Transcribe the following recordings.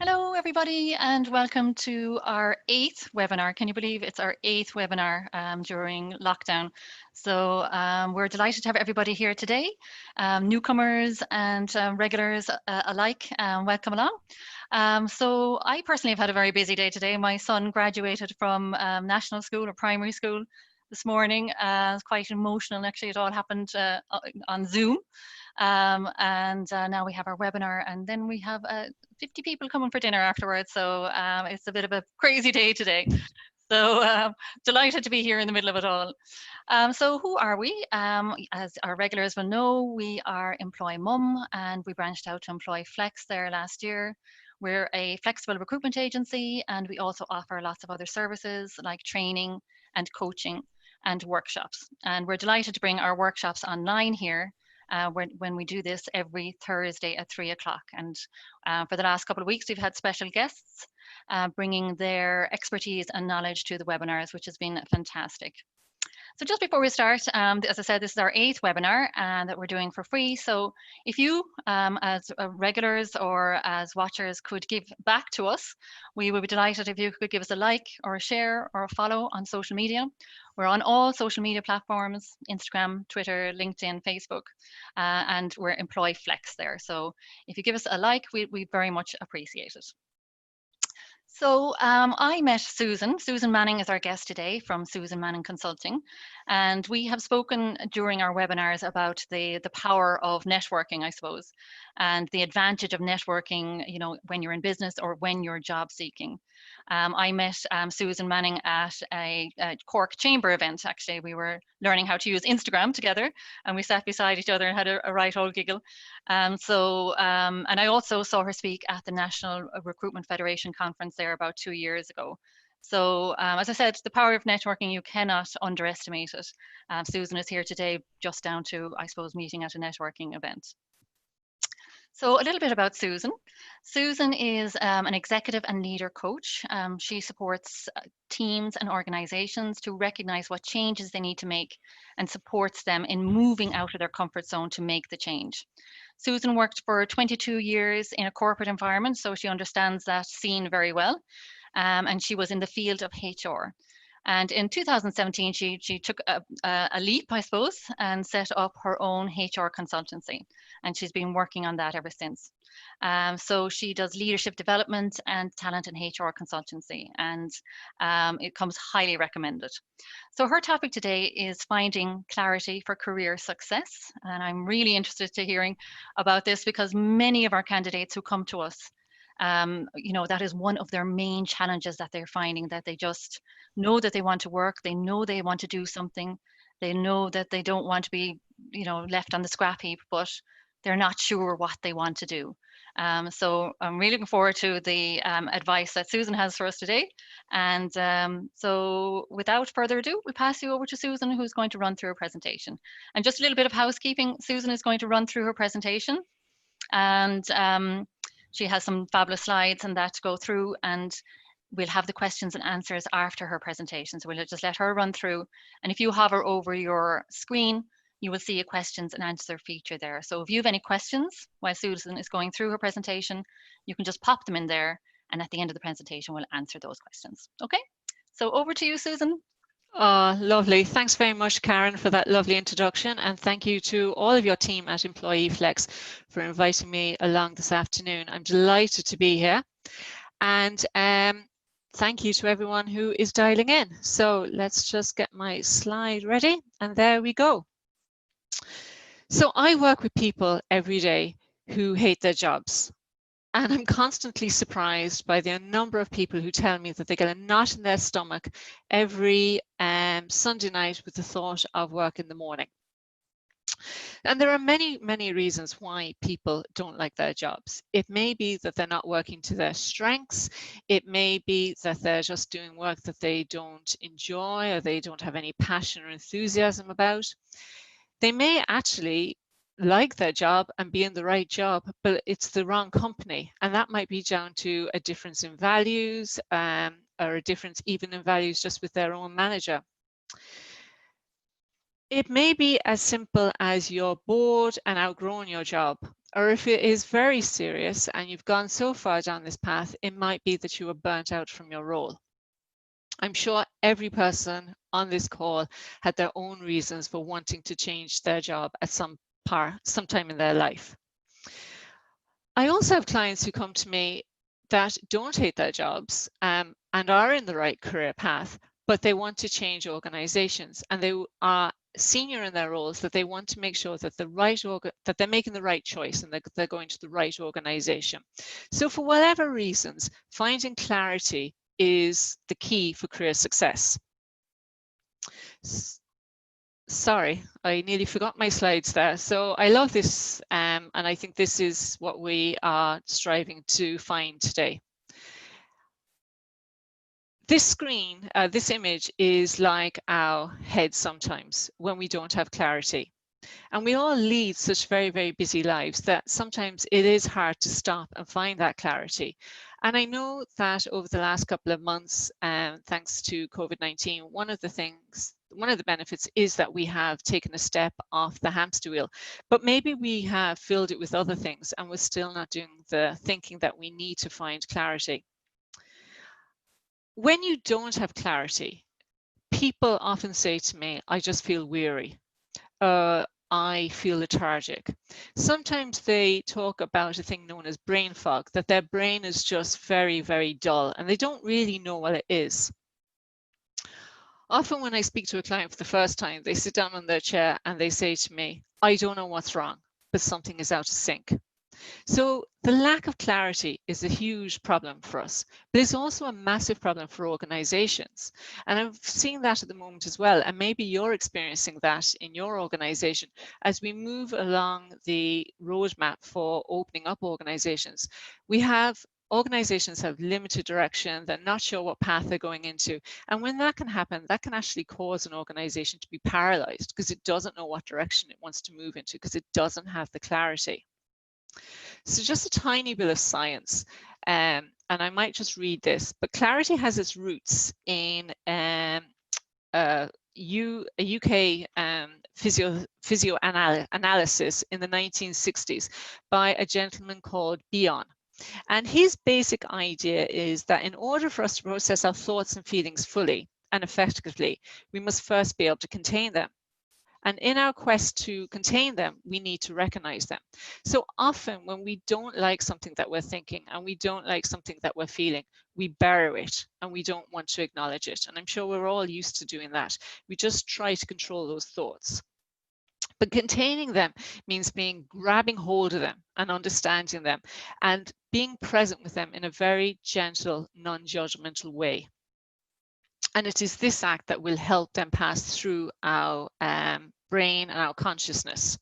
Hello, everybody, and welcome to our 8th webinar. Can you believe it's our 8th webinar during lockdown? So we're delighted to have everybody here today, newcomers and regulars alike. Welcome along. So I personally have had a very busy day today. My son graduated from national school or primary school this morning. It's quite emotional. Actually, it all happened on Zoom. And now we have our webinar, and then we have 50 people coming for dinner afterwards. So it's a bit of a crazy day today. So delighted to be here in the middle of it all. So who are we? As our regulars will know, we are Employ Mum, and we branched out to Employflex there last year. We're a flexible recruitment agency, and we also offer lots of other services like training and coaching and workshops. And we're delighted to bring our workshops online here when we do this every Thursday at 3 o'clock. And for the last couple of weeks, we've had special guests bringing their expertise and knowledge to the webinars, which has been fantastic. So just before we start, as I said, this is our 8th webinar that we're doing for free. So if you, as regulars or as watchers, could give back to us, we would be delighted if you could give us a like or a share or a follow on social media. We're on all social media platforms, Instagram, Twitter, LinkedIn, Facebook, and we're Employflex there. So if you give us a like, we very much appreciate it. So I met Susan. Susan Manning is our guest today from Susan Manning Consulting. And we have spoken during our webinars about the power of networking, I suppose, and the advantage of networking, you know, when you're in business or when you're job seeking. I met Susan Manning at a Cork Chamber event. Actually, we were learning how to use Instagram together, and we sat beside each other and had a right old giggle. And I also saw her speak at the National Recruitment Federation conference there about 2 years ago. So as I said, the power of networking, you cannot underestimate it. Susan is here today just down to, I suppose, meeting at a networking event. So a little bit about Susan. Susan is an executive and leader coach. She supports teams and organizations to recognize what changes they need to make and supports them in moving out of their comfort zone to make the change. Susan worked for 22 years in a corporate environment, so she understands that scene very well. And she was in the field of HR. And in 2017, she took a leap, I suppose, and set up her own HR consultancy. And she's been working on that ever since. So she does leadership development and talent and HR consultancy, and it comes highly recommended. So her topic today is finding clarity for career success. And I'm really interested to hearing about this because many of our candidates who come to us you know, that is one of their main challenges that they're finding, that they just know that they want to work, they know they want to do something, they know that they don't want to be, you know, left on the scrap heap, but they're not sure what they want to do. So I'm really looking forward to the advice that Susan has for us today. And so without further ado, we pass you over to Susan, who's going to run through her presentation. And just a little bit of housekeeping, Susan is going to run through her presentation. And she has some fabulous slides and that to go through, and we'll have the questions and answers after her presentation. So we'll just let her run through. And if you hover over your screen, you will see a questions and answer feature there. So if you have any questions while Susan is going through her presentation, you can just pop them in there. And at the end of the presentation, we'll answer those questions. Okay, so over to you, Susan. Oh, lovely. Thanks very much, Karen, for that lovely introduction. And thank you to all of your team at Employflex for inviting me along this afternoon. I'm delighted to be here. And thank you to everyone who is dialing in. So let's just get my slide ready. And there we go. So I work with people every day who hate their jobs. And I'm constantly surprised by the number of people who tell me that they get a knot in their stomach every Sunday night with the thought of work in the morning. And there are many, many reasons why people don't like their jobs. It may be that they're not working to their strengths. It may be that they're just doing work that they don't enjoy or they don't have any passion or enthusiasm about. They may actually like their job and be in the right job, but it's the wrong company. And that might be down to a difference in values or a difference even in values just with their own manager. It may be as simple as you're bored and outgrown your job, or if it is very serious and you've gone so far down this path, it might be that you are burnt out from your role. I'm sure every person on this call had their own reasons for wanting to change their job at sometime in their life. I also have clients who come to me that don't hate their jobs and are in the right career path, but they want to change organizations, and they are senior in their roles, that they want to make sure that that they're making the right choice and that they're going to the right organization. So for whatever reasons, finding clarity is the key for career success. Sorry, I nearly forgot my slides there. So I love this, and I think this is what we are striving to find today. This screen, this image is like our head sometimes when we don't have clarity. And we all lead such very, very busy lives that sometimes it is hard to stop and find that clarity. And I know that over the last couple of months, thanks to COVID-19, one of the benefits is that we have taken a step off the hamster wheel, but maybe we have filled it with other things and we're still not doing the thinking that we need to find clarity. When you don't have clarity, people often say to me, I just feel weary. I feel lethargic. Sometimes they talk about a thing known as brain fog, that their brain is just very, very dull and they don't really know what it is. Often when I speak to a client for the first time, they sit down on their chair and they say to me, I don't know what's wrong, but something is out of sync. So the lack of clarity is a huge problem for us, but it's also a massive problem for organizations. And I'm seeing that at the moment as well. And maybe you're experiencing that in your organization as we move along the roadmap for opening up organizations. Organizations have limited direction, they're not sure what path they're going into. And when that can happen, that can actually cause an organization to be paralyzed because it doesn't know what direction it wants to move into because it doesn't have the clarity. So just a tiny bit of science, and I might just read this, but clarity has its roots in a UK physio-analysis in the 1960s by a gentleman called Bion. And his basic idea is that in order for us to process our thoughts and feelings fully and effectively, we must first be able to contain them. And in our quest to contain them, we need to recognize them. So often when we don't like something that we're thinking and we don't like something that we're feeling, we bury it and we don't want to acknowledge it. And I'm sure we're all used to doing that. We just try to control those thoughts. But containing them means grabbing hold of them and understanding them and being present with them in a very gentle, non-judgmental way. And it is this act that will help them pass through our brain and our consciousness.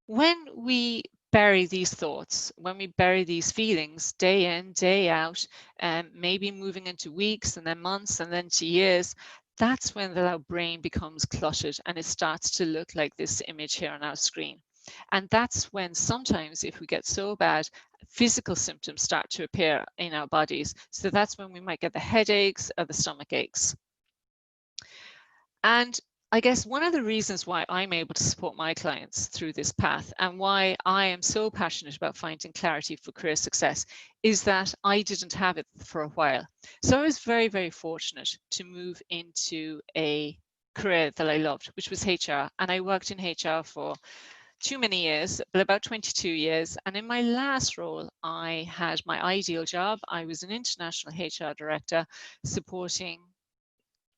When we bury these thoughts, when we bury these feelings day in, day out, maybe moving into weeks and then months and then to years, that's when our brain becomes cluttered and it starts to look like this image here on our screen. And that's when sometimes, if we get so bad, physical symptoms start to appear in our bodies. So that's when we might get the headaches or the stomach aches. And I guess one of the reasons why I'm able to support my clients through this path and why I am so passionate about finding clarity for career success is that I didn't have it for a while. So I was very, very fortunate to move into a career that I loved, which was HR. And I worked in HR for too many years, but about 22 years. And in my last role, I had my ideal job. I was an international HR director supporting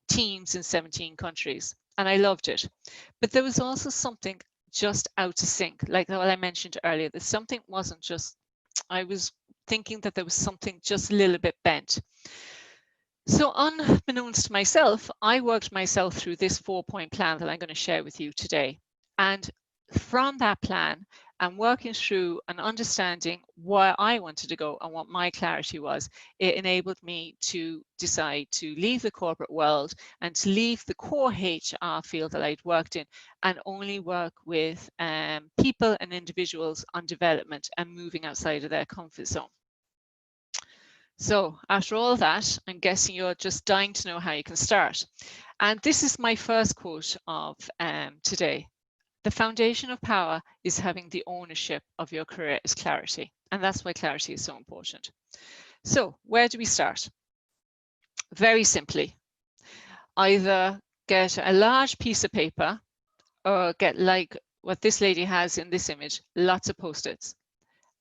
teams in 17 countries, and I loved it. But there was also something just out of sync, like what I mentioned earlier, that something wasn't just, I was thinking that there was something just a little bit bent. So unbeknownst to myself, I worked myself through this 4-point plan that I'm going to share with you today. And from that plan and working through and understanding where I wanted to go and what my clarity was, it enabled me to decide to leave the corporate world and to leave the core HR field that I'd worked in and only work with people and individuals on development and moving outside of their comfort zone. So after all that, I'm guessing you're just dying to know how you can start. And this is my first quote of today. The foundation of power is having the ownership of your career is clarity. And that's why clarity is so important. So where do we start? Very simply, either get a large piece of paper or get like what this lady has in this image, lots of Post-its,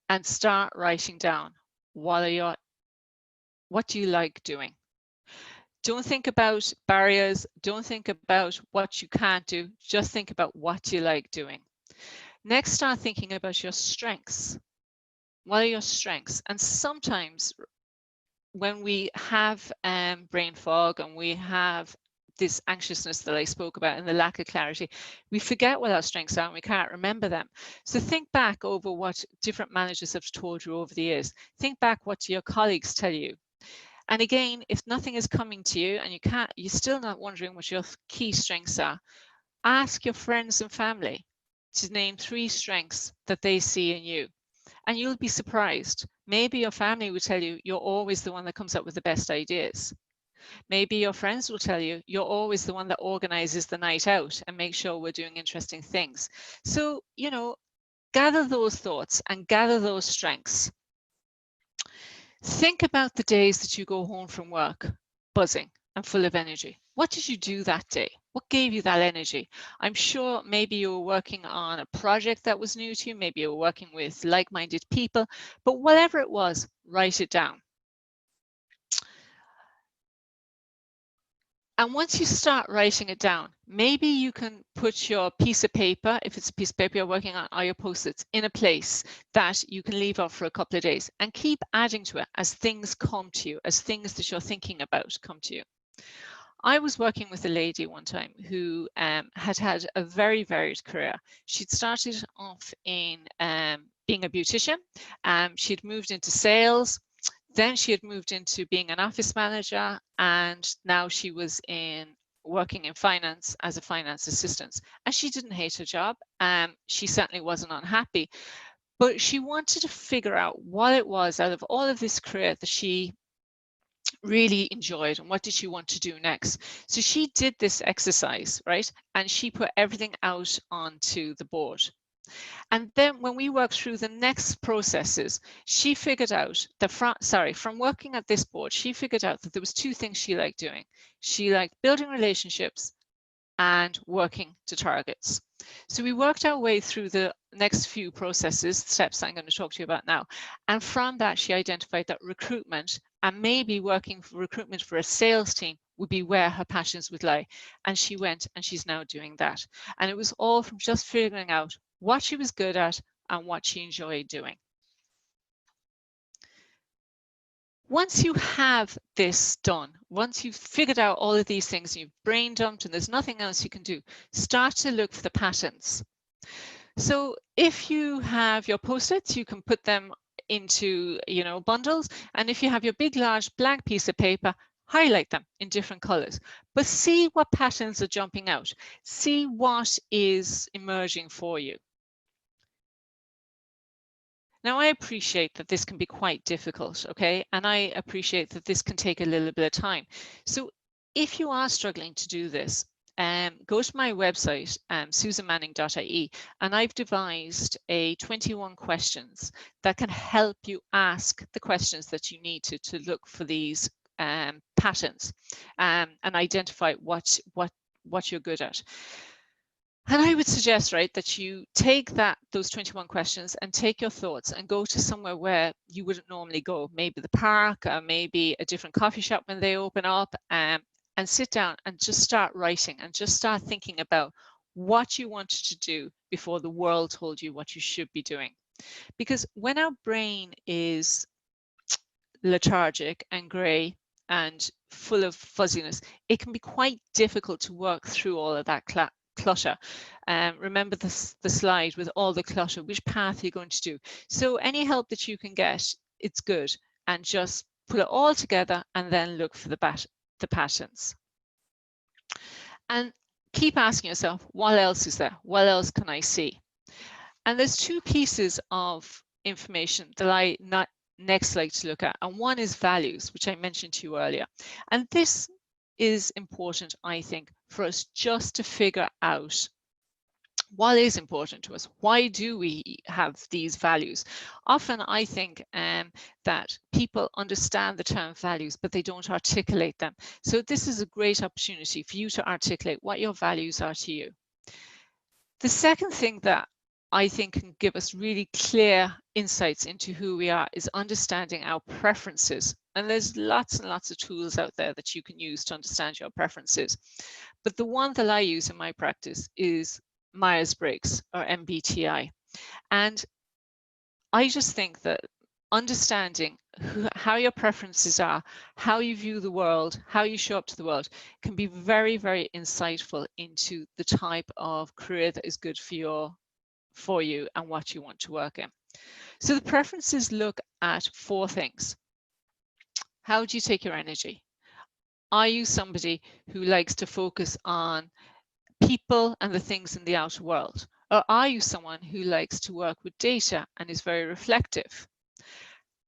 and start writing down what do you like doing? Don't think about barriers. Don't think about what you can't do. Just think about what you like doing. Next, start thinking about your strengths. What are your strengths? And sometimes when we have brain fog and we have this anxiousness that I spoke about and the lack of clarity, we forget what our strengths are and we can't remember them. So think back over what different managers have told you over the years. Think back what your colleagues tell you. And again, if nothing is coming to you and you're still not wondering what your key strengths are, ask your friends and family to name 3 strengths that they see in you. And you'll be surprised. Maybe your family will tell you you're always the one that comes up with the best ideas. Maybe your friends will tell you you're always the one that organizes the night out and makes sure we're doing interesting things. So, gather those thoughts and gather those strengths. Think about the days that you go home from work buzzing and full of energy. What did you do that day? What gave you that energy? I'm sure maybe you were working on a project that was new to you. Maybe you were working with like-minded people, but whatever it was, write it down. And once you start writing it down, maybe you can put your piece of paper, if it's a piece of paper you're working on, or your Post-its in a place that you can leave off for a couple of days and keep adding to it as things come to you, as things that you're thinking about come to you. I was working with a lady one time who had had a very varied career. She'd started off in being a beautician. She'd moved into sales. Then she had moved into being an office manager, and now she was working in finance as a finance assistant. And she didn't hate her job. She certainly wasn't unhappy, but she wanted to figure out what it was out of all of this career that she really enjoyed and what did she want to do next. So she did this exercise, right? And she put everything out onto the board. And then when we worked through the next processes, she figured out that from working at this board, she figured out that there was 2 things she liked doing. She liked building relationships and working to targets. So we worked our way through the next few steps I'm going to talk to you about now. And from that, she identified that recruitment and maybe working for recruitment for a sales team would be where her passions would lie. And she went and she's now doing that. And it was all from just figuring out what she was good at and what she enjoyed doing. Once you have this done, once you've figured out all of these things, you've brain dumped and there's nothing else you can do, start to look for the patterns. So if you have your Post-its, you can put them into, bundles. And if you have your big, large blank piece of paper, highlight them in different colors, but see what patterns are jumping out. See what is emerging for you. Now, I appreciate that this can be quite difficult, okay? And I appreciate that this can take a little bit of time. So if you are struggling to do this, go to my website, susanmanning.ie, and I've devised 21 questions that can help you ask the questions that you need to look for these patterns and identify what you're good at. And I would suggest, right, that you take those 21 questions and take your thoughts and go to somewhere where you wouldn't normally go, maybe the park, or maybe a different coffee shop when they open up, and sit down and just start writing and just start thinking about what you wanted to do before the world told you what you should be doing. Because when our brain is lethargic and grey and full of fuzziness, it can be quite difficult to work through all of that clutter. Remember the slide with all the clutter, which path you're going to do. So any help that you can get, it's good. And just put it all together and then look for the patterns. And keep asking yourself, what else is there? What else can I see? And there's 2 pieces of information that next slide to look at. And one is values, which I mentioned to you earlier. And this is important, I think, for us just to figure out what is important to us. Why do we have these values? Often I think that people understand the term values, but they don't articulate them. So this is a great opportunity for you to articulate what your values are to you. The second thing that I think can give us really clear insights into who we are is understanding our preferences. And there's lots and lots of tools out there that you can use to understand your preferences. But the one that I use in my practice is Myers-Briggs, or MBTI. And I just think that understanding how your preferences are, how you view the world, how you show up to the world, can be very, very insightful into the type of career that is good for you and what you want to work in. So the preferences look at 4 things. How do you take your energy? Are you somebody who likes to focus on people and the things in the outer world? Or are you someone who likes to work with data and is very reflective?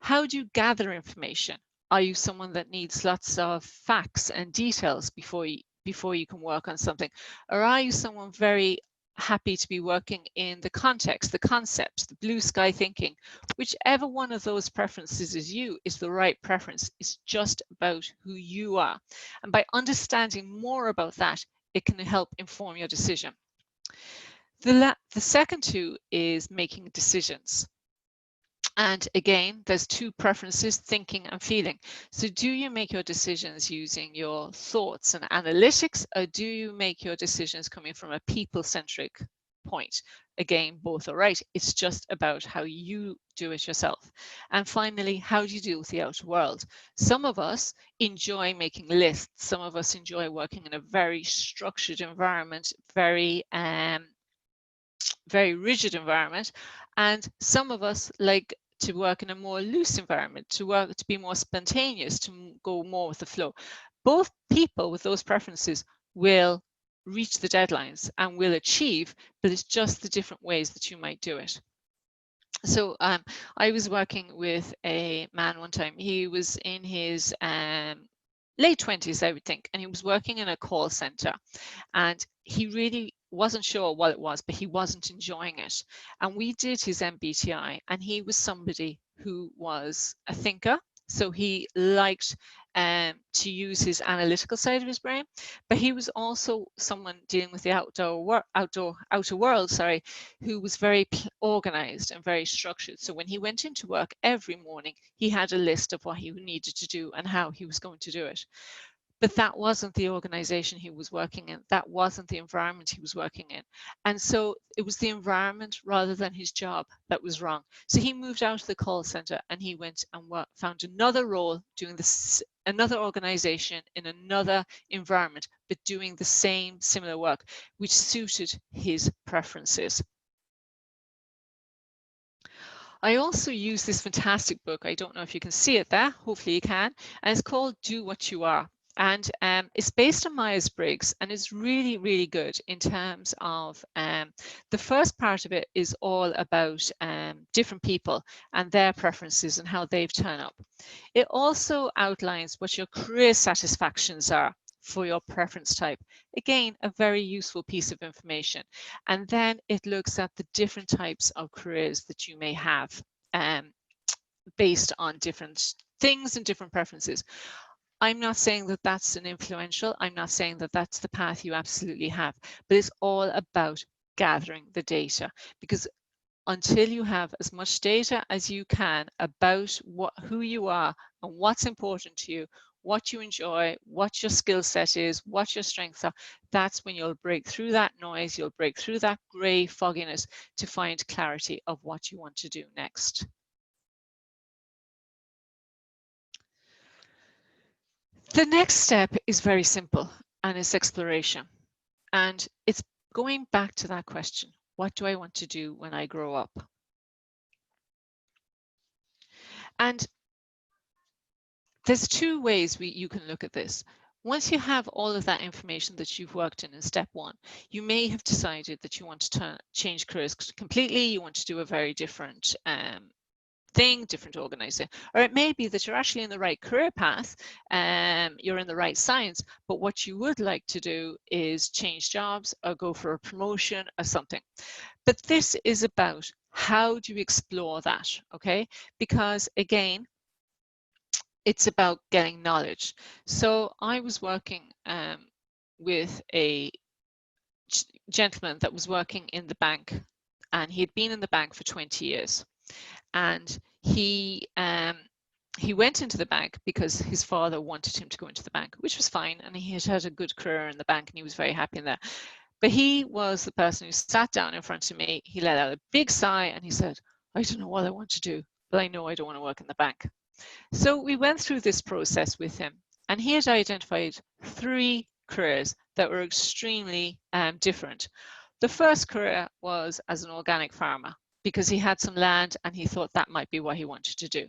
How do you gather information? Are you someone that needs lots of facts and details before you can work on something? Or are you someone very happy to be working in the context, the concept, the blue sky thinking? Whichever one of those preferences is the right preference. It's just about who you are. And by understanding more about that, it can help inform your decision. The second 2 is making decisions. And again, there's 2 preferences, thinking and feeling. So do you make your decisions using your thoughts and analytics, or do you make your decisions coming from a people-centric point? Again, both are right. It's just about how you do it yourself. And finally, how do you deal with the outer world? Some of us enjoy making lists. Some of us enjoy working in a very structured environment, very rigid environment, and some of us like to work in a more loose environment, to be more spontaneous, to go more with the flow. Both people with those preferences will reach the deadlines and will achieve, but it's just the different ways that you might do it. So I was working with a man one time. He was in his late 20s, I would think, and he was working in a call center, and he really wasn't sure what it was, but he wasn't enjoying it. And we did his MBTI, and he was somebody who was a thinker. So he liked to use his analytical side of his brain, but he was also someone dealing with the outer world, sorry, who was very organized and very structured. So when he went into work every morning, he had a list of what he needed to do and how he was going to do it. But that wasn't the organization he was working in. That wasn't the environment he was working in. And so it was the environment rather than his job that was wrong. So he moved out of the call center and he went and found another role doing another organization in another environment, but doing the same similar work, which suited his preferences. I also use this fantastic book. I don't know if you can see it there. Hopefully you can. And it's called Do What You Are. And it's based on Myers-Briggs, and it's really, really good in terms of the first part of it is all about different people and their preferences and how they've turned up. It also outlines what your career satisfactions are for your preference type. Again, a very useful piece of information. And then it looks at the different types of careers that you may have based on different things and different preferences. I'm not saying that that's an influential, I'm not saying that that's the path you absolutely have, but it's all about gathering the data, because until you have as much data as you can about who you are and what's important to you, what you enjoy, what your skill set is, what your strengths are, that's when you'll break through that noise, you'll break through that grey fogginess to find clarity of what you want to do next. The next step is very simple, and it's exploration. And it's going back to that question, what do I want to do when I grow up? And there's 2 ways you can look at this. Once you have all of that information that you've worked in step 1, you may have decided that you want to change careers completely, you want to do a very different thing, different organization, or it may be that you're actually in the right career path, you're in the right science, but what you would like to do is change jobs or go for a promotion or something. But this is about how do you explore that, okay? Because again, it's about getting knowledge. So I was working with a gentleman that was working in the bank, and he had been in the bank for 20 years. And he went into the bank because his father wanted him to go into the bank, which was fine. And he had had a good career in the bank and he was very happy in there. But he was the person who sat down in front of me. He let out a big sigh and he said, I don't know what I want to do, but I know I don't want to work in the bank. So we went through this process with him, and he had identified 3 careers that were extremely different. The first career was as an organic farmer because he had some land and he thought that might be what he wanted to do.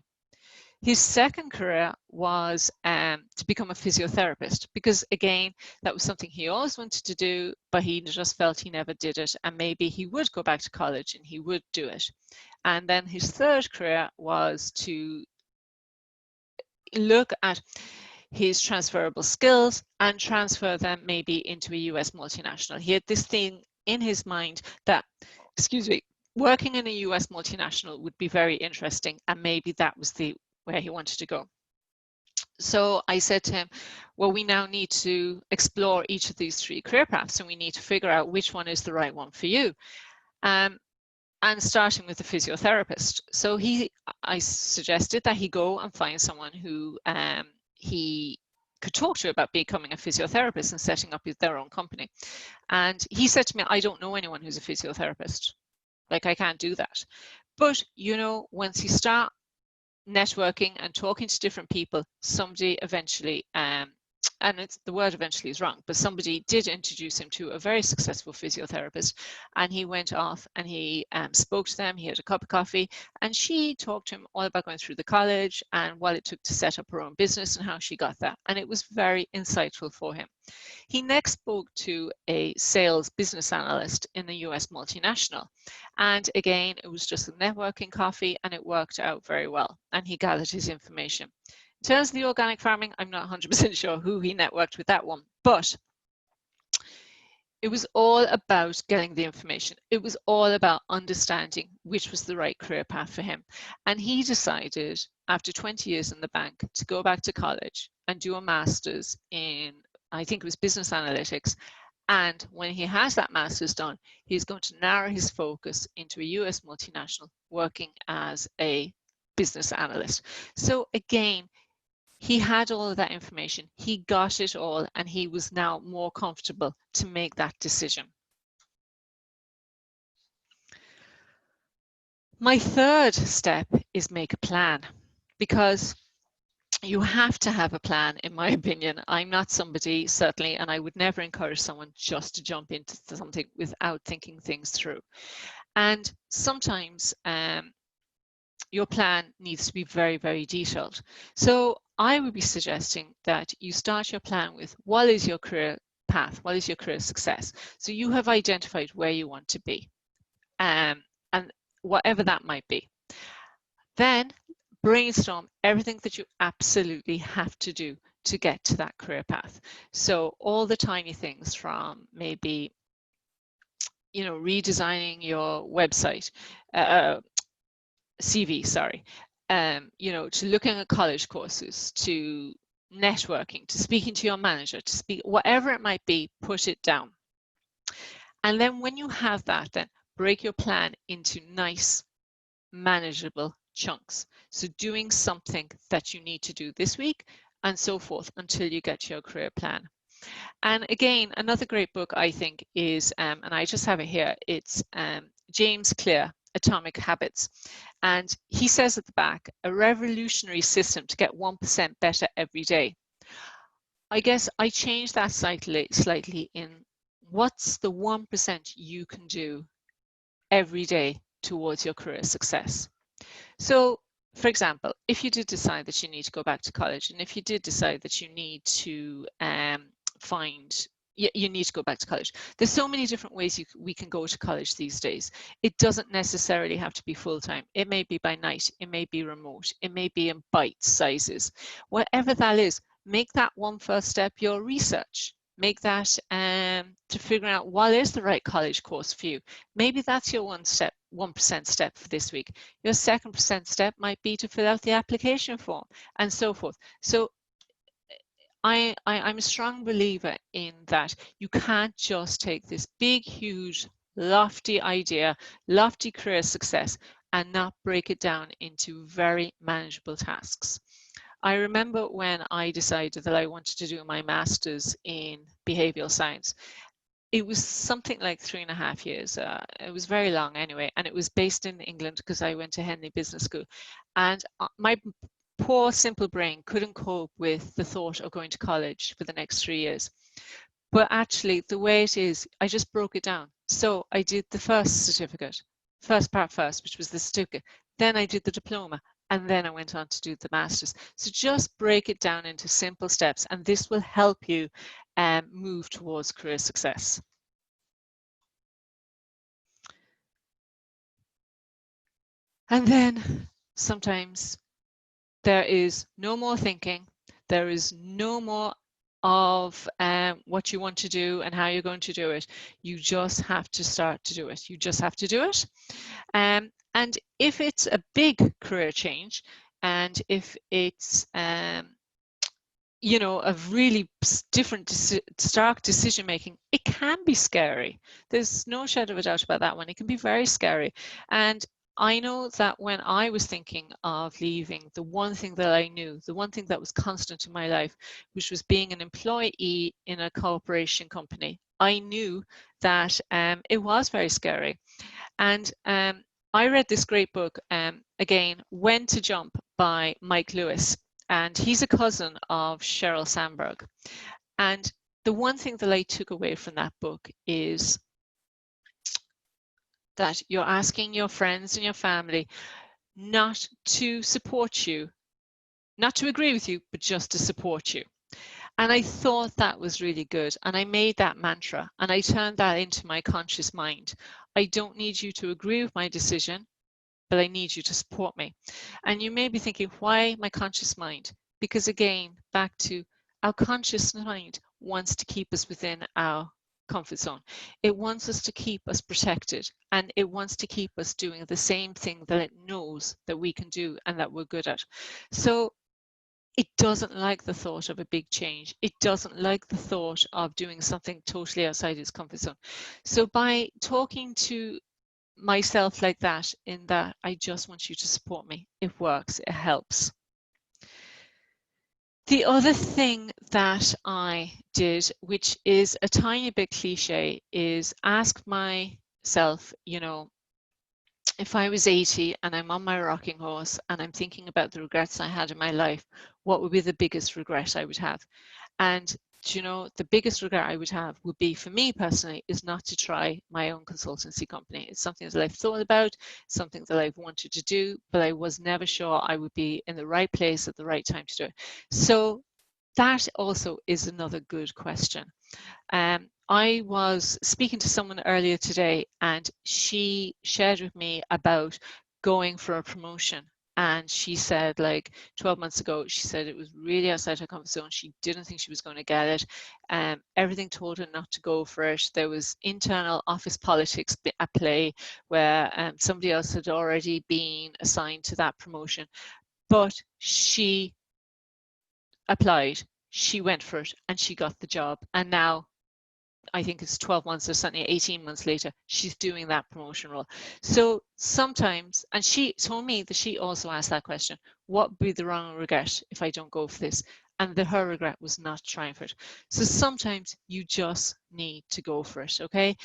His second career was to become a physiotherapist because, again, that was something he always wanted to do, but he just felt he never did it, and maybe he would go back to college and he would do it. And then his third career was to look at his transferable skills and transfer them maybe into a US multinational. He had this thing in his mind that, excuse me, working in a US multinational would be very interesting, and maybe that was where he wanted to go. So I said to him, well, we now need to explore each of these 3 career paths, and we need to figure out which one is the right one for you. And starting with the physiotherapist. So I suggested that he go and find someone who he could talk to about becoming a physiotherapist and setting up their own company. And he said to me, I don't know anyone who's a physiotherapist. Like, I can't do that. But, you know, once you start networking and talking to different people, somebody eventually, and the word eventually is wrong, but somebody did introduce him to a very successful physiotherapist, and he went off and he spoke to them. He had a cup of coffee, and she talked to him all about going through the college and what it took to set up her own business and how she got that. And it was very insightful for him. He next spoke to a sales business analyst in the US multinational. And again, it was just a networking coffee, and it worked out very well. And he gathered his information. In terms of the organic farming, I'm not 100% sure who he networked with that one, but it was all about getting the information. It was all about understanding which was the right career path for him. And he decided, after 20 years in the bank, to go back to college and do a master's in, I think it was business analytics. And when he has that master's done, he's going to narrow his focus into a US multinational, working as a business analyst. So again, he had all of that information, he got it all, and he was now more comfortable to make that decision. My third step is make a plan, because you have to have a plan, in my opinion. I'm not somebody, certainly, and I would never encourage someone just to jump into something without thinking things through. And sometimes your plan needs to be very, very detailed. So I would be suggesting that you start your plan with, what is your career path? What is your career success? So you have identified where you want to be, and whatever that might be. Then brainstorm everything that you absolutely have to do to get to that career path. So all the tiny things, from maybe, you know, redesigning your website, CV, sorry, you know, to looking at college courses, to networking, to speaking to your manager, to speak, whatever it might be, put it down. And then when you have that, then break your plan into nice, manageable chunks. So doing something that you need to do this week, and so forth, until you get your career plan. And again, another great book, I think, is, and I just have it here, it's James Clear, Atomic Habits. And he says at the back, a revolutionary system to get 1% better every day. I guess I changed that slightly in, what's the 1% you can do every day towards your career success? So, for example, if you did decide that you need to go back to college, and if you did decide that you need to find, you need to go back to college. There's so many different ways we can go to college these days. It doesn't necessarily have to be full-time. It may be by night, it may be remote, it may be in bite sizes. Whatever that is, make that one first step your research. Make that to figure out what is the right college course for you. Maybe that's your 1% step for this week. Your 2% step might be to fill out the application form and so forth. So I'm a strong believer in that you can't just take this big, huge, lofty idea, lofty career success, and not break it down into very manageable tasks. I remember when I decided that I wanted to do my master's in behavioral science. It was something like 3.5 years. It was very long anyway, and it was based in England because I went to Henley Business School. And my poor simple brain couldn't cope with the thought of going to college for the next 3 years. But actually, the way it is, I just broke it down. So I did the first certificate, first part first, which was the certificate. Then I did the diploma, and then I went on to do the master's. So just break it down into simple steps, and this will help you move towards career success. And then sometimes there is no more thinking. There is no more of what you want to do and how you're going to do it. You just have to start to do it. You just have to do it. And if it's a big career change, and if it's you know, a really different, stark decision making, it can be scary. There's no shadow of a doubt about that one. It can be very scary. And I know that when I was thinking of leaving, the one thing that I knew, the one thing that was constant in my life, which was being an employee in a corporation company, I knew that it was very scary. And I read this great book, again, When to Jump by Mike Lewis. And he's a cousin of Sheryl Sandberg. And the one thing that I took away from that book is that you're asking your friends and your family not to support you, not to agree with you, but just to support you. And I thought that was really good. And I made that mantra and I turned that into my conscious mind. I don't need you to agree with my decision, but I need you to support me. And you may be thinking, why my conscious mind? Because again, back to our conscious mind wants to keep us within our comfort zone. It wants us to keep us protected, and it wants to keep us doing the same thing that it knows that we can do and that we're good at. So it doesn't like the thought of a big change. It doesn't like the thought of doing something totally outside its comfort zone. So by talking to myself like that, in that I just want you to support me, it works, it helps. The other thing that I did, which is a tiny bit cliche, is ask myself, you know, if I was 80 and I'm on my rocking horse and I'm thinking about the regrets I had in my life, what would be the biggest regret I would have? And you know, the biggest regret I would have would be, for me personally, is not to try my own consultancy company. It's something that I've thought about, something that I've wanted to do, but I was never sure I would be in the right place at the right time to do it. So that also is another good question. I was speaking to someone earlier today and she shared with me about going for a promotion. And she said, like 12 months ago, she said it was really outside her comfort zone. She didn't think she was going to get it. Everything told her not to go for it. There was internal office politics at play where somebody else had already been assigned to that promotion. But she applied, she went for it, and she got the job. And now, I think it's 12 months or something, 18 months later, she's doing that promotion role. So sometimes, and she told me that she also asked that question, what would be the wrong regret if I don't go for this? And her regret was not trying for it. So sometimes you just need to go for it, okay?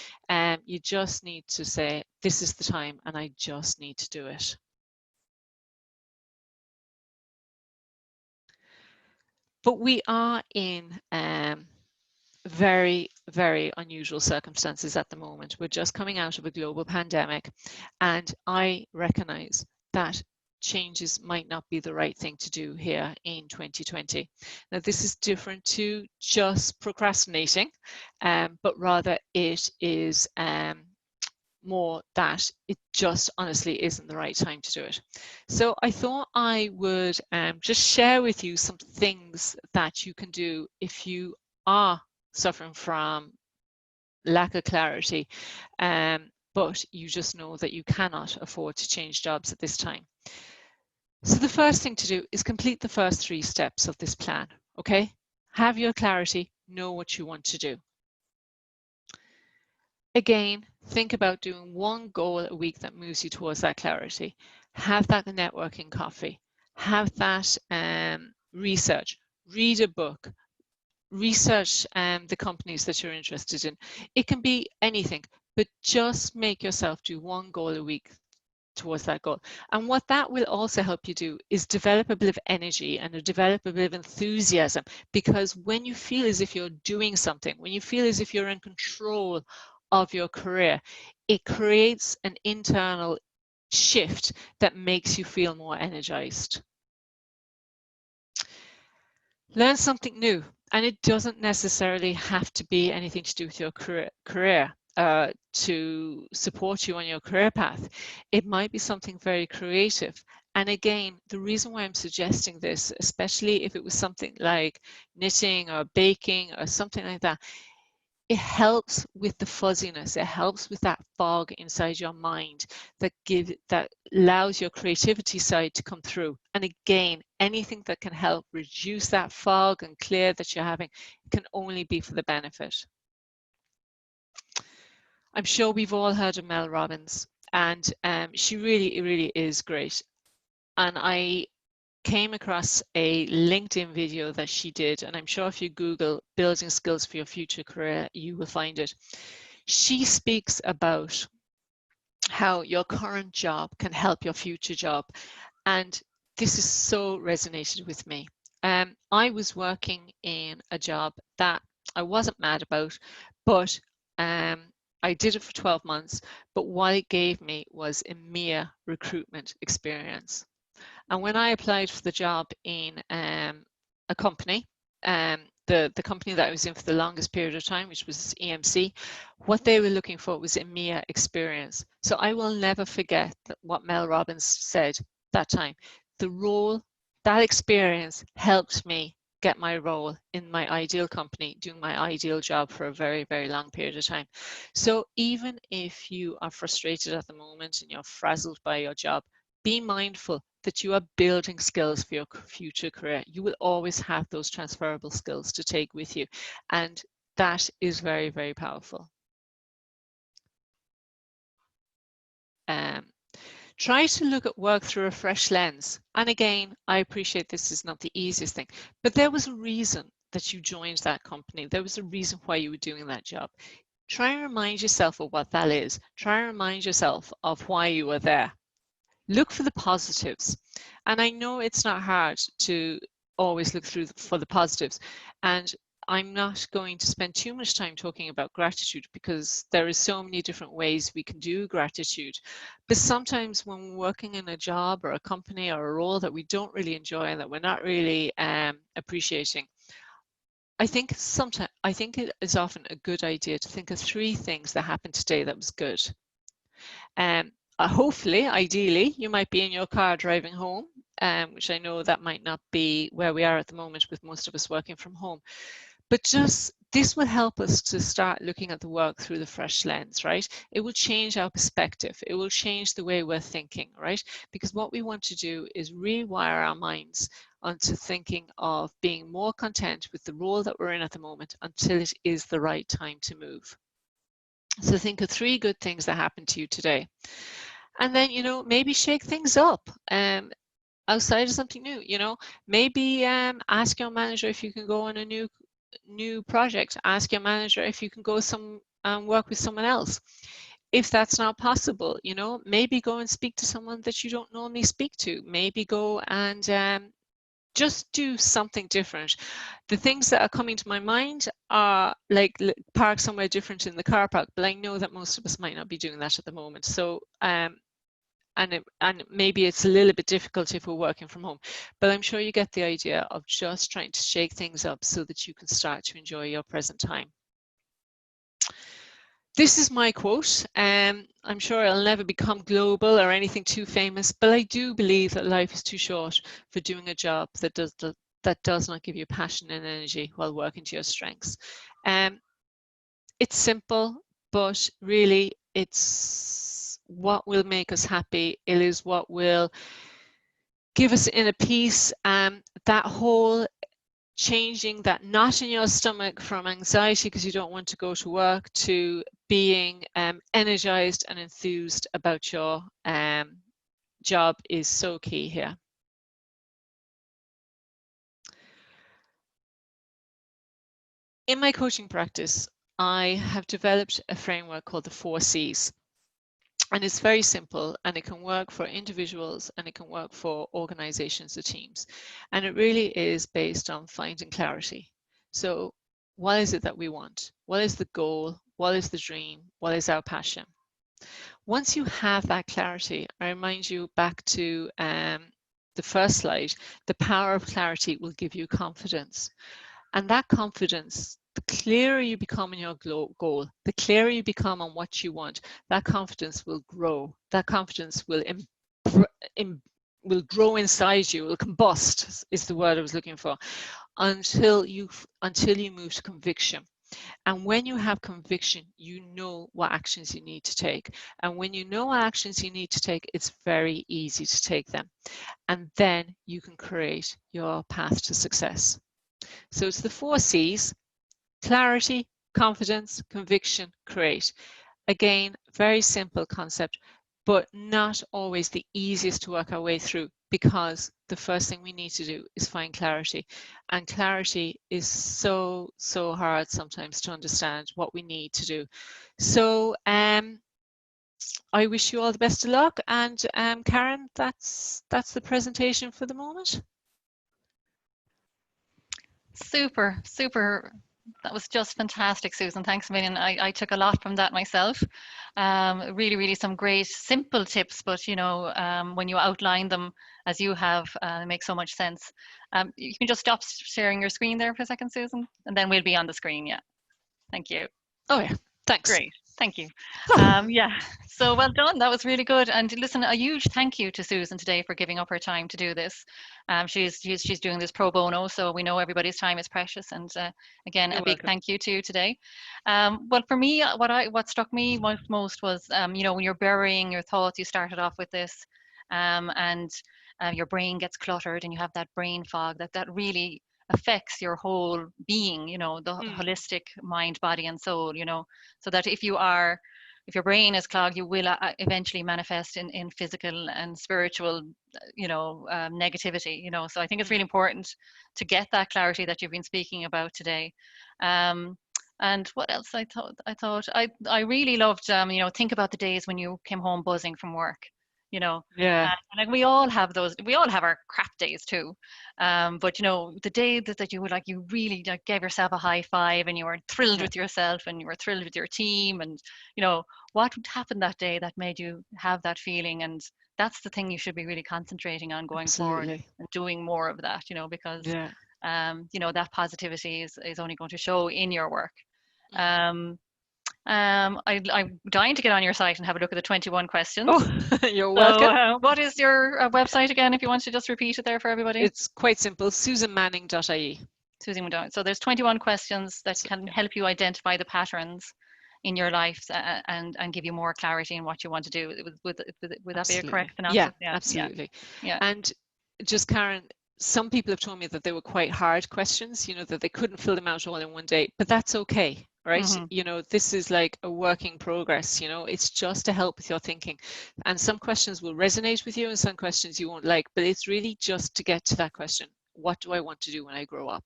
You just need to say, this is the time and I just need to do it. But we are in very, very unusual circumstances at the moment. We're just coming out of a global pandemic, and I recognize that changes might not be the right thing to do here in 2020. Now, this is different to just procrastinating, but rather it is more that it just honestly isn't the right time to do it. So I thought I would just share with you some things that you can do if you are suffering from lack of clarity, but you just know that you cannot afford to change jobs at this time. So the first thing to do is complete the first 3 steps of this plan, okay? Have your clarity, know what you want to do. Again, think about doing one goal a week that moves you towards that clarity. Have that networking coffee. Have that research. Read a book. Research the companies that you're interested in. It can be anything, but just make yourself do one goal a week towards that goal. And what that will also help you do is develop a bit of energy and develop a bit of enthusiasm, because when you feel as if you're doing something, when you feel as if you're in control of your career, it creates an internal shift that makes you feel more energized. Learn something new, and it doesn't necessarily have to be anything to do with your career to support you on your career path. It might be something very creative. And again, the reason why I'm suggesting this, especially if it was something like knitting or baking or something like that, it helps with the fuzziness. It helps with that fog inside your mind that allows your creativity side to come through. And again, anything that can help reduce that fog and clear that you're having can only be for the benefit. I'm sure we've all heard of Mel Robbins, and she really is great. And I came across a LinkedIn video that she did, and I'm sure if you Google building skills for your future career, you will find it. She speaks about how your current job can help your future job, and this is so resonated with me. I was working in a job that I wasn't mad about, but I did it for 12 months, but what it gave me was a mere recruitment experience. And when I applied for the job in a company, the company that I was in for the longest period of time, which was EMC, what they were looking for was a mere experience. So I will never forget what Mel Robbins said that time. The role, that experience helped me get my role in my ideal company, doing my ideal job for a very long period of time. So even if you are frustrated at the moment and you're frazzled by your job, be mindful that you are building skills for your future career. You will always have those transferable skills to take with you, and that is very powerful. Try to look at work through a fresh lens. And again, I appreciate this is not the easiest thing, but there was a reason that you joined that company. There was a reason why you were doing that job. Try and remind yourself of what that is. Try and remind yourself of why you were there. Look for the positives. And I know it's not hard to always look through for the positives. And I'm not going to spend too much time talking about gratitude, because there are so many different ways we can do gratitude. But sometimes when we're working in a job or a company or a role that we don't really enjoy and that we're not really appreciating, I think it is often a good idea to think of 3 things that happened today that was good. Hopefully, ideally, you might be in your car driving home, which I know that might not be where we are at the moment with most of us working from home. But just this will help us to start looking at the work through the fresh lens, right? It will change our perspective. It will change the way we're thinking, right? Because what we want to do is rewire our minds onto thinking of being more content with the role that we're in at the moment until it is the right time to move. So think of 3 good things that happened to you today. And then, maybe shake things up outside of something new. Maybe ask your manager if you can go on a new project. Ask your manager if you can go work with someone else. If that's not possible, maybe go and speak to someone that you don't normally speak to. Maybe go and just do something different. The things that are coming to my mind are like park somewhere different in the car park, but I know that most of us might not be doing that at the moment. So and maybe it's a little bit difficult if we're working from home, but I'm sure you get the idea of just trying to shake things up so that you can start to enjoy your present time. This is my quote. I'm sure I'll never become global or anything too famous, but I do believe that life is too short for doing a job that does not give you passion and energy while working to your strengths. It's simple, but really it's what will make us happy. It is what will give us inner peace. That whole changing that knot in your stomach from anxiety because you don't want to go to work to being energized and enthused about your job is so key here. In my coaching practice, I have developed a framework called the 4 C's. And it's very simple, and it can work for individuals and it can work for organizations or teams. And it really is based on finding clarity. So what is it that we want? What is the goal? What is the dream? What is our passion? Once you have that clarity, I remind you back to the first slide, the power of clarity will give you confidence. And that confidence, the clearer you become in your goal, the clearer you become on what you want, that confidence will grow. That confidence will grow inside you, will combust is the word I was looking for, until you move to conviction. And when you have conviction, you know what actions you need to take. And when you know what actions you need to take, it's very easy to take them. And then you can create your path to success. So it's the 4 C's: clarity, confidence, conviction, create. Again, very simple concept, but not always the easiest to work our way through, because the first thing we need to do is find clarity. And clarity is so hard sometimes to understand what we need to do. So I wish you all the best of luck. And Karen, that's the presentation for the moment. Super. That was just fantastic, Susan. Thanks a million. I took a lot from that myself. Really some great simple tips, but when you outline them as you have, it makes so much sense. You can just stop sharing your screen there for a second, Susan, and then we'll be on the screen. Yeah. Thank you. Oh yeah, thanks. Great. Thank you. Yeah, so well done. That was really good. And listen, a huge thank you to Susan today for giving up her time to do this. She's doing this pro bono, so we know everybody's time is precious. And again, You're a big welcome. thank you to you today. Well, for me, what struck me most was, when you're burying your thoughts, you started off with this, and your brain gets cluttered, and you have that brain fog that really affects your whole being, the holistic mind, body, and soul, so that if your brain is clogged, you will eventually manifest in physical and spiritual, negativity, so I think it's really important to get that clarity that you've been speaking about today. And what else I thought I really loved, think about the days when you came home buzzing from work, Yeah. like we all have our crap days too, but the day that you would, like, you really gave yourself a high five and you were thrilled with yourself and you were thrilled with your team, and what happened that day that made you have that feeling. And that's the thing you should be really concentrating on going forward, and doing more of that, because that positivity is only going to show in your work. I'm dying to get on your site and have a look at the 21 questions. Oh, you're welcome. So, what is your website again, if you want to just repeat it there for everybody? It's quite simple, susanmanning.ie. Susan Manning. So there's 21 questions that can help you identify the patterns in your life, and give you more clarity in what you want to do. Would that be a correct synopsis? Yeah, absolutely. Yeah. And just, Karen, some people have told me that they were quite hard questions, that they couldn't fill them out all in one day, but that's okay. Right? This is like a work in progress, it's just to help with your thinking. And some questions will resonate with you and some questions you won't like, but it's really just to get to that question. What do I want to do when I grow up?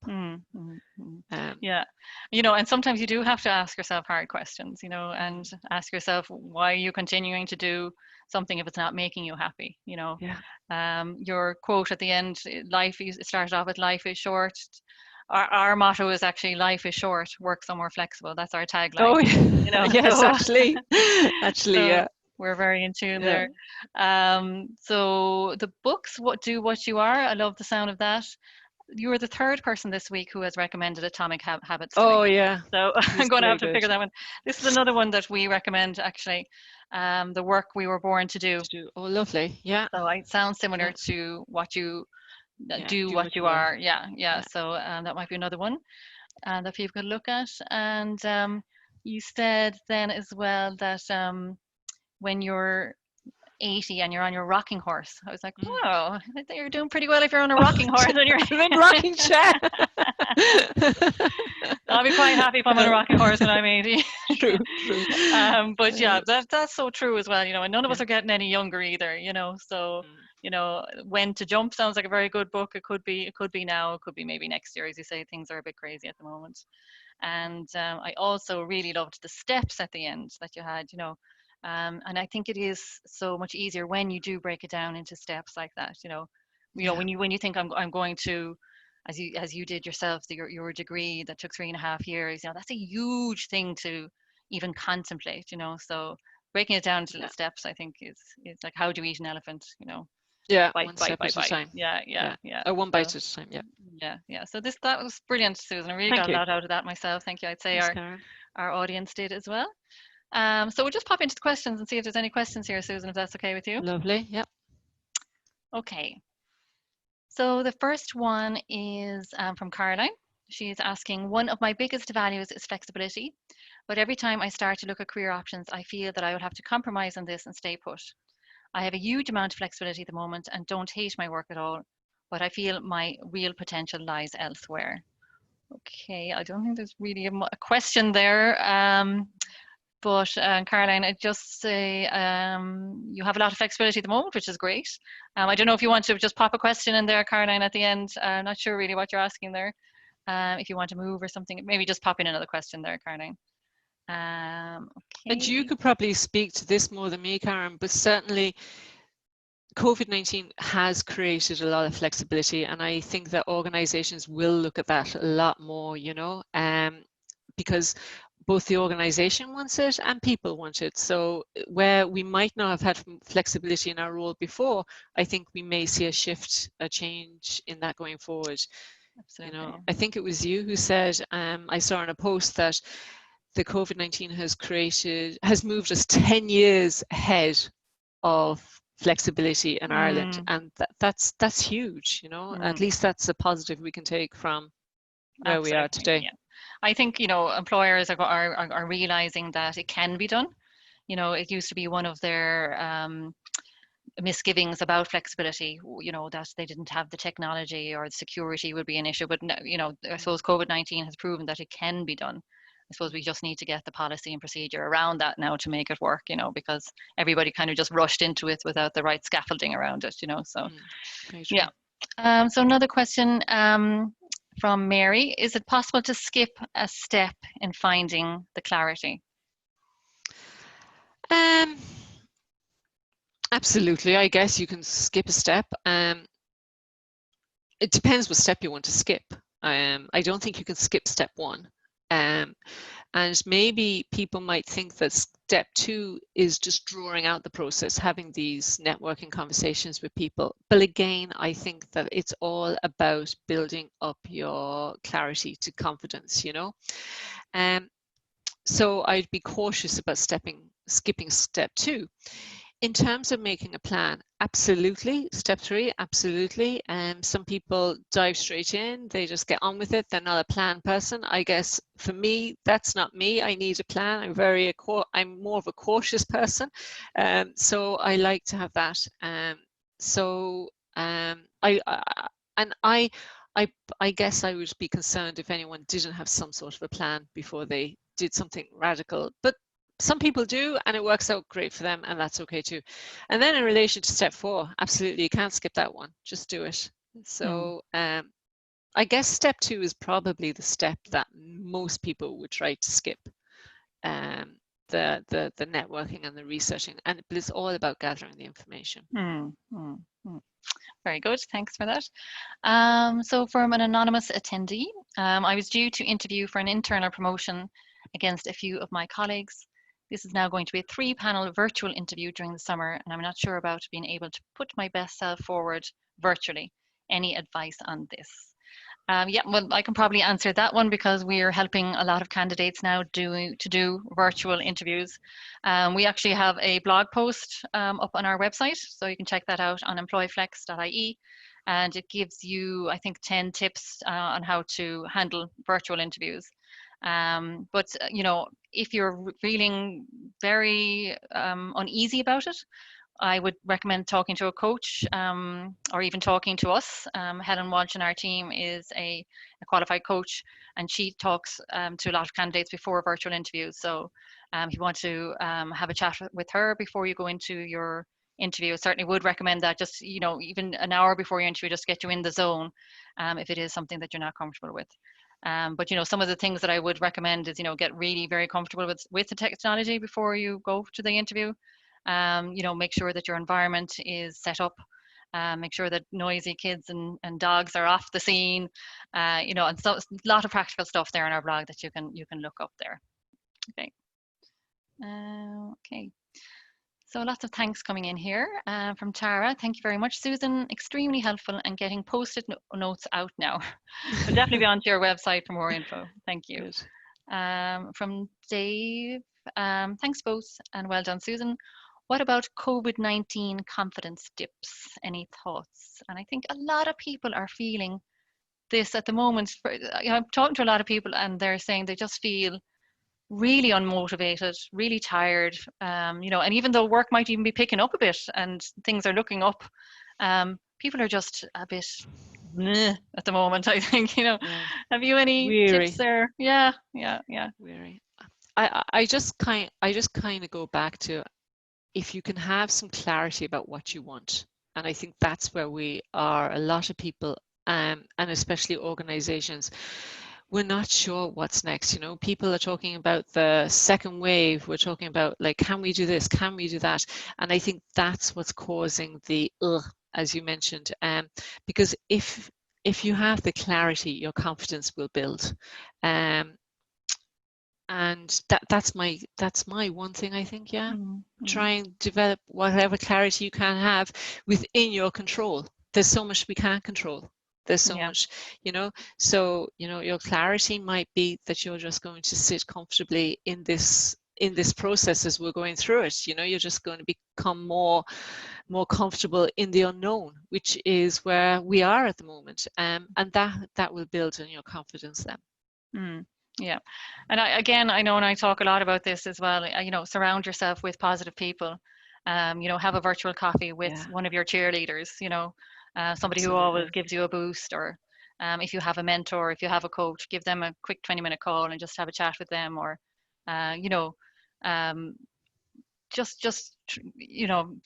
Yeah. And sometimes you do have to ask yourself hard questions, and ask yourself, why are you continuing to do something if it's not making you happy? Your quote at the end, it started off with life is short. Our motto is actually life is short, work somewhere flexible. That's our tagline. Oh, yes, so, actually, so, yeah. We're very in tune Yeah. there. So the books, What You Are. I love the sound of that. You were the third person this week who has recommended Atomic Habits to me. Oh yeah, So I'm he's going to have very to good figure that one. This is another one that we recommend actually. The Work We Were Born to Do. to do. Oh, lovely. Yeah, So it sounds similar yeah, to yeah. do Do what what you you are. are. Yeah, yeah. Yeah, So that might be another one that people could look at. And you said then as well that when you're 80 and you're on your rocking horse, I was like, mm. oh, I think you're doing pretty well if you're on a Oh, rocking horse and you're. I'm in rocking chair. I'll be quite happy if I'm on a rocking horse when I'm 80. True, true. But yeah, Uh, that's so true as well, and none of us yeah. are getting any younger either, so Mm. When to Jump sounds like a very good book. It could be now, it could be maybe next year. As you say, things are a bit crazy at the moment. And I also really loved the steps at the end that you had, and I think it is so much easier when you do break it down into steps like that. Yeah, When you think I'm going to, as you did yourself, your degree that took 3.5 years. That's a huge thing to even contemplate. So breaking it down into little yeah, steps, I think is like, how do you eat an elephant? yeah. Bite, One bite, step bite, at a bite. time. Yeah, yeah, Yeah. yeah. One So bite at a time. Yeah. yeah. So that was brilliant, Susan. I really Thank got a you. lot out of that myself. Thank you. I'd say Thanks, our Karen. our audience did as well. So we'll just pop into the questions and see if there's any questions here, Susan, if that's okay with you. Lovely. Yeah. Okay. So the first one is from Caroline. She's asking, one of my biggest values is flexibility, but every time I start to look at career options, I feel that I will have to compromise on this and stay put. I have a huge amount of flexibility at the moment and don't hate my work at all, but I feel my real potential lies elsewhere. Okay, I don't think there's really a question there. But Caroline, I just say you have a lot of flexibility at the moment, which is great. I don't know if you want to just pop a question in there, Caroline, at the end. I'm not sure really what you're asking there. If you want to move or something, maybe just pop in another question there, Caroline. And you Okay. could probably speak to this more than me, Karen, but certainly COVID-19 has created a lot of flexibility, and I think that organizations will look at that a lot more, because both the organization wants it and people want it. So where we might not have had flexibility in our role before, I think we may see a shift, a change in that going forward. Absolutely. I think it was you who said, I saw in a post that the COVID-19 has moved us 10 years ahead of flexibility in Ireland, Mm, and that's huge. At mm, least that's a positive we can take from where we are absolutely. today. Yeah. I think, employers are realizing that it can be done. It used to be one of their misgivings about flexibility, that they didn't have the technology or the security would be an issue. But, I suppose COVID-19 has proven that it can be done. I suppose we just need to get the policy and procedure around that now to make it work, because everybody kind of just rushed into it without the right scaffolding around it, so Very yeah. true. So another question from Mary, is it possible to skip a step in finding the clarity? Um, absolutely. I guess you can skip a step. It depends what step you want to skip. I don't think you can skip step one. And maybe people might think that step two is just drawing out the process, having these networking conversations with people. But again, I think that it's all about building up your clarity to confidence, So I'd be cautious about skipping step two. In terms of making a plan, absolutely. Step three, absolutely. Some people dive straight in, they just get on with it. They're not a plan person. I guess for me, that's not me. I need a plan. I'm more of a cautious person. So I like to have that. I guess I would be concerned if anyone didn't have some sort of a plan before they did something radical. But some people do, and it works out great for them, and that's okay too. And then in relation to step four, absolutely, you can't skip that one. Just do it. So I guess step two is probably the step that most people would try to skip. The networking and the researching, but it's all about gathering the information. Very good. Thanks for that. So from an anonymous attendee, I was due to interview for an internal promotion against a few of my colleagues. This is now going to be a 3-panel virtual interview during the summer, and I'm not sure about being able to put my best self forward virtually. Any advice on this? Yeah, well, I can probably answer that one because we are helping a lot of candidates now to do virtual interviews. We actually have a blog post up on our website, so you can check that out on employflex.ie, and it gives you, I think, 10 tips on how to handle virtual interviews. But you know, if you're feeling very uneasy about it, I would recommend talking to a coach, or even talking to us. Helen Walsh in our team is a qualified coach, and she talks to a lot of candidates before virtual interviews. So if you want to have a chat with her before you go into your interview, I certainly would recommend that. Just, you know, even an hour before your interview, just get you in the zone if it is something that you're not comfortable with. But you know, some of the things that I would recommend is, you know, get really very comfortable with the technology before you go to the interview. You know, make sure that your environment is set up. Make sure that noisy kids and dogs are off the scene. You know, and so a lot of practical stuff there on our blog that you can look up there. Okay. Okay. So lots of thanks coming in here from Tara. Thank you very much, Susan. Extremely helpful and getting post-it notes out now. We'll definitely be onto your website for more info. Thank you. Good. From Dave, thanks both and well done, Susan. What about COVID-19 confidence dips? Any thoughts? And I think a lot of people are feeling this at the moment. You know, I'm talking to a lot of people and they're saying they just feel really unmotivated, really tired, you know, and even though work might even be picking up a bit and things are looking up, people are just a bit meh at the moment, I think, you know. Yeah. Have you any Weary. tips there? Yeah. Weary. I just kind of go back to, if you can have some clarity about what you want, and I think that's where we are, a lot of people, and especially organizations, we're not sure what's next. You know, people are talking about the second wave. We're talking about, like, can we do this? Can we do that? And I think that's what's causing the as you mentioned. Because if you have the clarity, your confidence will build. And that's my one thing, I think. Yeah. Try and develop whatever clarity you can have within your control. There's so much we can't control. There's so much, you know. So, you know, your clarity might be that you're just going to sit comfortably in this process as we're going through it. You know, you're just going to become more comfortable in the unknown, which is where we are at the moment. And that will build on your confidence then. Yeah. And I know, and I talk a lot about this as well, you know, surround yourself with positive people. You know, have a virtual coffee with one of your cheerleaders, you know, somebody who always gives you a boost, or if you have a mentor, if you have a coach, give them a quick 20-minute call and just have a chat with them, or, you know, just, you know,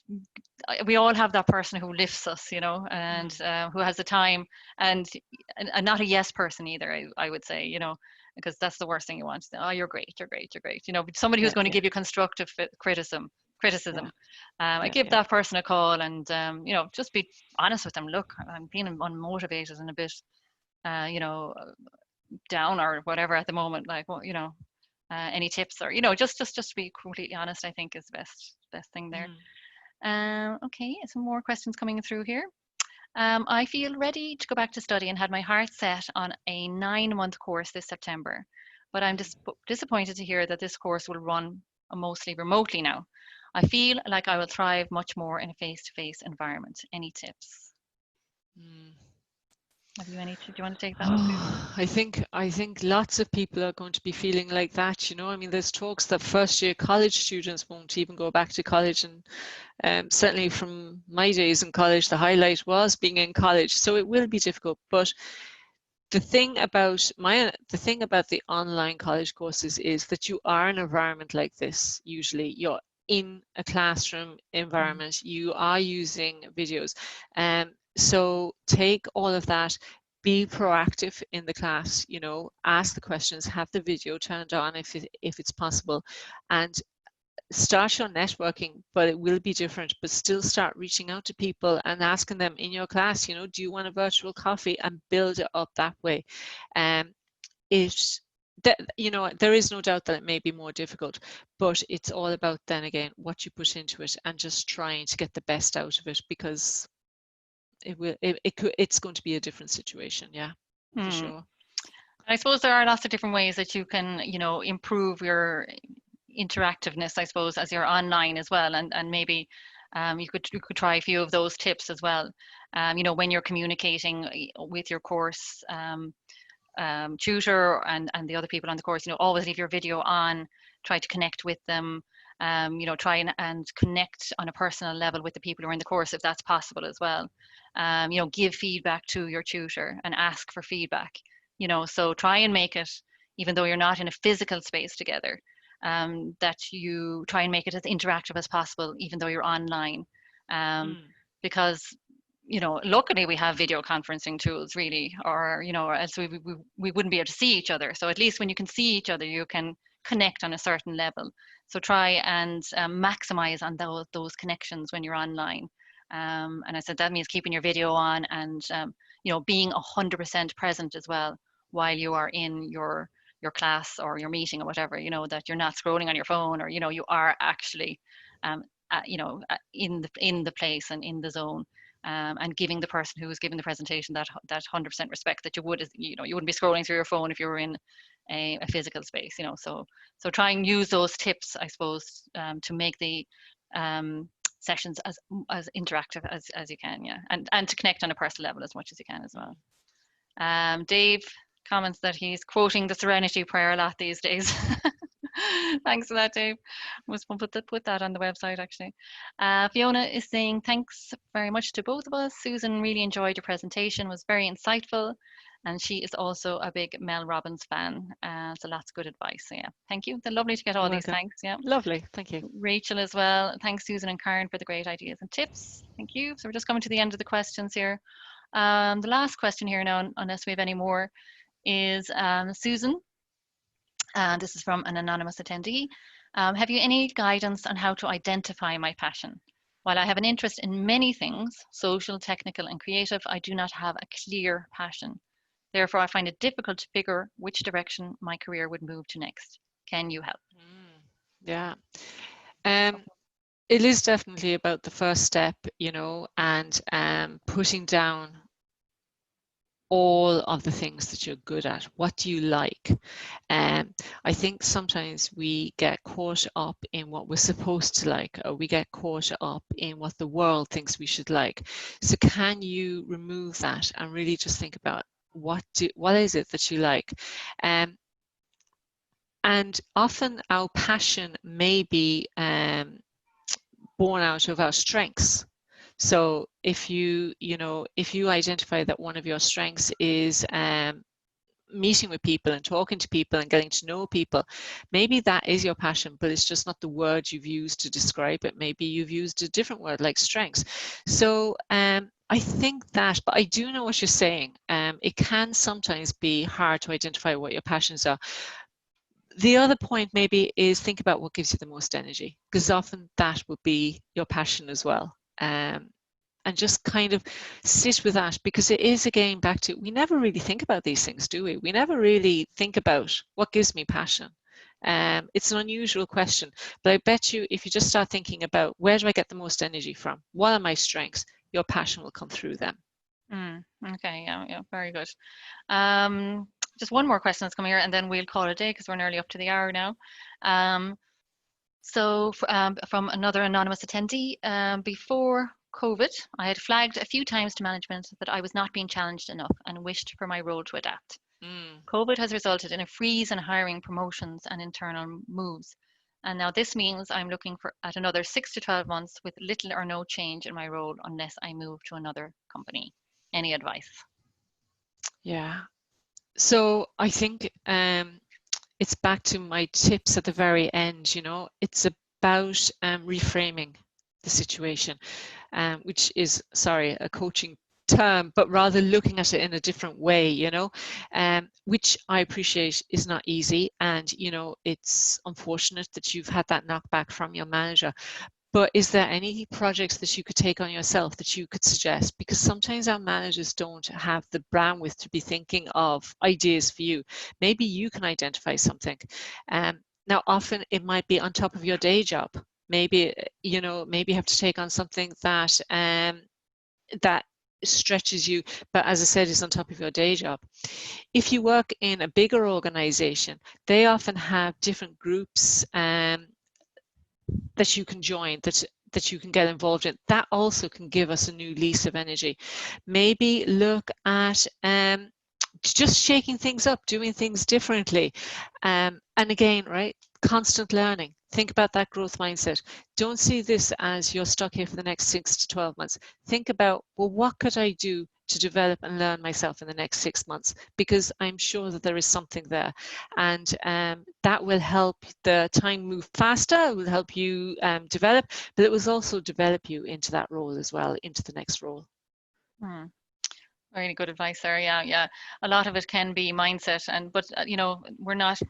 we all have that person who lifts us, you know, and who has the time, and not a yes person either, I would say, you know, because that's the worst thing you want. Oh, you're great, you know, somebody who's going to give you constructive criticism. I give that person a call and, you know, just be honest with them. Look, I'm being unmotivated and a bit, you know, down or whatever at the moment. Like, well, you know, any tips, or, you know, just to be completely honest, I think is the best thing there. Okay, some more questions coming through here. I feel ready to go back to study and had my heart set on a 9-month course this September, but I'm disappointed to hear that this course will run mostly remotely now. I feel like I will thrive much more in a face-to-face environment. Any tips? Have you any? Do you want to take that one, Susan? I think lots of people are going to be feeling like that. You know, I mean, there's talks that first-year college students won't even go back to college, and certainly from my days in college, the highlight was being in college. So it will be difficult. But the thing about the online college courses is that you are in an environment like this. Usually, you're in a classroom environment. You are using videos, so take all of that, be proactive in the class, you know, ask the questions, have the video turned on if it's possible, and start your networking. But it will be different, but still start reaching out to people and asking them in your class, you know, do you want a virtual coffee, and build it up that way. you know, there is no doubt that it may be more difficult, but it's all about then again what you put into it and just trying to get the best out of it, because it's going to be a different situation. Yeah, for sure. I suppose there are lots of different ways that you can, improve your interactiveness, I suppose, as you're online as well, and maybe you could try a few of those tips as well. When you're communicating with your course tutor and the other people on the course, always leave your video on, try to connect with them, try and connect on a personal level with the people who are in the course if that's possible as well. Give feedback to your tutor and ask for feedback, so try and make it, even though you're not in a physical space together, that you try and make it as interactive as possible, even though you're online. Because luckily we have video conferencing tools, really, or else we wouldn't be able to see each other. So at least when you can see each other, you can connect on a certain level. So try and maximize on those connections when you're online. And I said that means keeping your video on and being 100% present as well while you are in your class or your meeting or whatever. That you're not scrolling on your phone, or you are actually in the place and in the zone. And giving the person who is giving the presentation that 100% respect that you would, you wouldn't be scrolling through your phone if you were in a physical space. So try and use those tips, I suppose, to make the sessions as interactive as you can, yeah, and to connect on a personal level as much as you can as well. Dave comments that he's quoting the Serenity Prayer a lot these days. Thanks for that, Dave. We'll put that on the website, actually. Fiona is saying, thanks very much to both of us. Susan really enjoyed your presentation, was very insightful, and she is also a big Mel Robbins fan. So lots of good advice. So yeah, thank you. They're lovely to get all these thanks. Yeah, lovely. Thank you. Rachel as well. Thanks, Susan and Karen, for the great ideas and tips. Thank you. So we're just coming to the end of the questions here. The last question here now, unless we have any more, is Susan. This is from an anonymous attendee. Have you any guidance on how to identify my passion? While I have an interest in many things, social, technical, and creative, I do not have a clear passion. Therefore, I find it difficult to figure which direction my career would move to next. Can you help? Yeah. It is definitely about the first step, and putting down all of the things that you're good at. What do you like? I think sometimes we get caught up in what we're supposed to like, or we get caught up in what the world thinks we should like. So can you remove that and really just think about what is it that you like? And often our passion may be born out of our strengths. So if you identify that one of your strengths is meeting with people and talking to people and getting to know people, maybe that is your passion, but it's just not the word you've used to describe it. Maybe you've used a different word like strengths. So I think that, but I do know what you're saying. It can sometimes be hard to identify what your passions are. The other point maybe is think about what gives you the most energy, because often that would be your passion as well. And just kind of sit with that, because it is, again, back to, we never really think about these things, do we? We never really think about what gives me passion. It's an unusual question, but I bet you if you just start thinking about where do I get the most energy from? What are my strengths? Your passion will come through them. Okay, yeah, very good. Just one more question that's coming here, and then we'll call it a day because we're nearly up to the hour now. So from another anonymous attendee, before COVID, I had flagged a few times to management that I was not being challenged enough and wished for my role to adapt. COVID has resulted in a freeze in hiring, promotions, and internal moves. And now this means I'm looking at another 6 to 12 months with little or no change in my role unless I move to another company. Any advice? Yeah. So I think it's back to my tips at the very end. It's about reframing the situation, which is, a coaching term, but rather looking at it in a different way, which I appreciate is not easy. And, it's unfortunate that you've had that knockback from your manager. But is there any projects that you could take on yourself that you could suggest? Because sometimes our managers don't have the bandwidth to be thinking of ideas for you. Maybe you can identify something. Now, often it might be on top of your day job. Maybe, maybe you have to take on something that that stretches you, but as I said, is on top of your day job. If you work in a bigger organization, they often have different groups that you can join, that you can get involved in. That also can give us a new lease of energy. Maybe look at just shaking things up, doing things differently. And again, right, constant learning. Think about that growth mindset. Don't see this as you're stuck here for the next 6 to 12 months. Think about, well, what could I do to develop and learn myself in the next 6 months? Because I'm sure that there is something there. And that will help the time move faster, it will help you develop, but it will also develop you into that role as well, into the next role. Really good advice there. Yeah. A lot of it can be mindset, but we're not,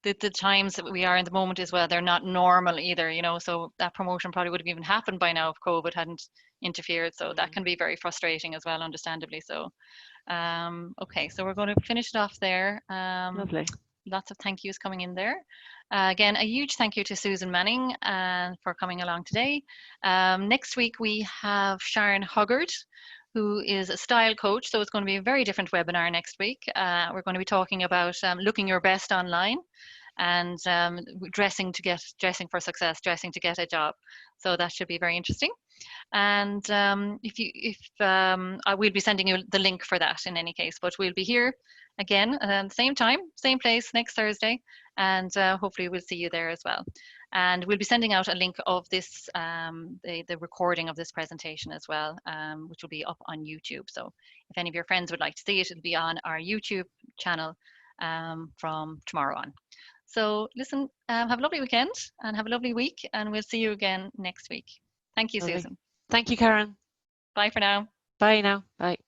the times that we are in the moment as well, they're not normal either, so that promotion probably would have even happened by now if COVID hadn't interfered. So that can be very frustrating as well, understandably. So okay, so we're going to finish it off there. Lovely. Lots of thank yous coming in there. Again, a huge thank you to Susan Manning for coming along today. Next week we have Sharon Huggard, who is a style coach. So it's going to be a very different webinar next week. We're going to be talking about looking your best online and dressing for success, dressing to get a job. So that should be very interesting. And I will be sending you the link for that in any case, but we'll be here again same time, same place next Thursday, and hopefully we'll see you there as well. And we'll be sending out a link of this, the recording of this presentation as well, which will be up on YouTube. So if any of your friends would like to see it, it'll be on our YouTube channel from tomorrow on. So listen, have a lovely weekend and have a lovely week, and we'll see you again next week. Thank you, Lovely. Susan. Thank you, Karen. Bye for now. Bye now. Bye.